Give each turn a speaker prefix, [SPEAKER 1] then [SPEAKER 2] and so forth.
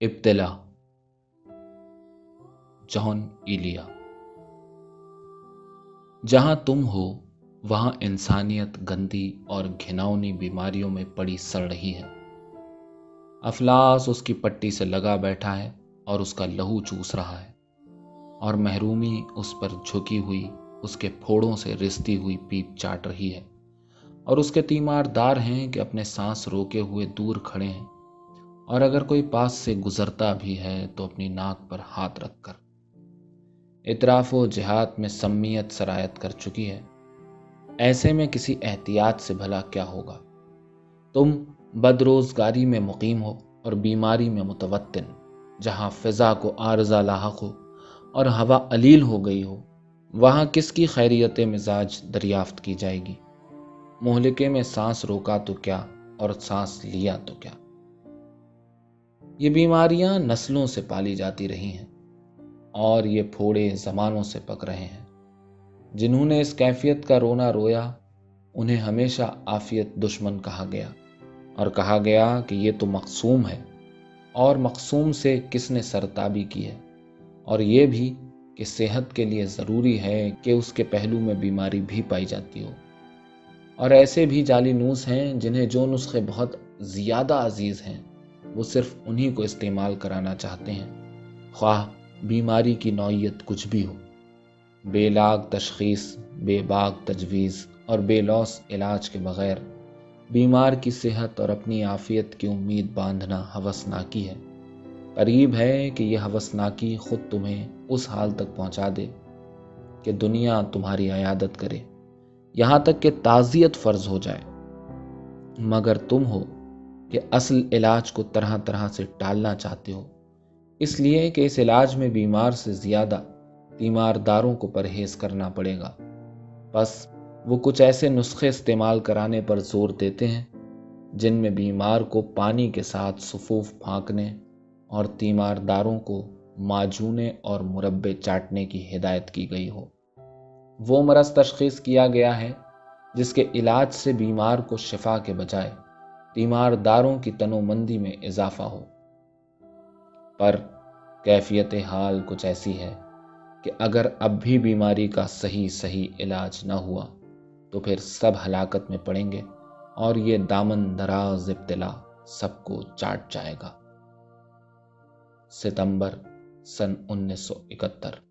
[SPEAKER 1] ابتلا، جان ایلیا۔ جہاں تم ہو وہاں انسانیت گندی اور گھناؤنی بیماریوں میں پڑی سڑ رہی ہے۔ افلاس اس کی پٹی سے لگا بیٹھا ہے اور اس کا لہو چوس رہا ہے، اور محرومی اس پر جھکی ہوئی اس کے پھوڑوں سے رستی ہوئی پیپ چاٹ رہی ہے، اور اس کے تیمار دار ہیں کہ اپنے سانس روکے ہوئے دور کھڑے ہیں، اور اگر کوئی پاس سے گزرتا بھی ہے تو اپنی ناک پر ہاتھ رکھ کر۔ اطراف و جہات میں سمیت سرایت کر چکی ہے۔ ایسے میں کسی احتیاط سے بھلا کیا ہوگا؟ تم بدروزگاری میں مقیم ہو اور بیماری میں متوطن، جہاں فضا کو عارضہ لاحق ہو اور ہوا علیل ہو گئی ہو، وہاں کس کی خیریت مزاج دریافت کی جائے گی؟ مہلکے میں سانس روکا تو کیا اور سانس لیا تو کیا؟ یہ بیماریاں نسلوں سے پالی جاتی رہی ہیں، اور یہ پھوڑے زمانوں سے پک رہے ہیں۔ جنہوں نے اس کیفیت کا رونا رویا، انہیں ہمیشہ عافیت دشمن کہا گیا، اور کہا گیا کہ یہ تو مقسوم ہے، اور مقسوم سے کس نے سرتابی کی ہے، اور یہ بھی کہ صحت کے لیے ضروری ہے کہ اس کے پہلو میں بیماری بھی پائی جاتی ہو۔ اور ایسے بھی جعلی نوس ہیں جنہیں جو نسخے بہت زیادہ عزیز ہیں وہ صرف انہی کو استعمال کرانا چاہتے ہیں، خواہ بیماری کی نوعیت کچھ بھی ہو۔ بے لاگ تشخیص، بے باک تجویز اور بے لوث علاج کے بغیر بیمار کی صحت اور اپنی عافیت کی امید باندھنا ہوسناکی ہے۔ قریب ہے کہ یہ ہوسناکی خود تمہیں اس حال تک پہنچا دے کہ دنیا تمہاری عیادت کرے، یہاں تک کہ تعزیت فرض ہو جائے، مگر تم ہو کہ اصل علاج کو طرح طرح سے ٹالنا چاہتے ہو، اس لیے کہ اس علاج میں بیمار سے زیادہ تیمارداروں کو پرہیز کرنا پڑے گا۔ بس وہ کچھ ایسے نسخے استعمال کرانے پر زور دیتے ہیں جن میں بیمار کو پانی کے ساتھ سفوف پھانکنے اور تیمارداروں کو معجونے اور مربے چاٹنے کی ہدایت کی گئی ہو۔ وہ مرض تشخیص کیا گیا ہے جس کے علاج سے بیمار کو شفا کے بجائے تیمارداروں کی تنومندی میں اضافہ ہو۔ پر کیفیت حال کچھ ایسی ہے کہ اگر اب بھی بیماری کا صحیح علاج نہ ہوا تو پھر سب ہلاکت میں پڑیں گے، اور یہ دامن دراز ابتلا سب کو چاٹ جائے گا۔ ستمبر سن 1971۔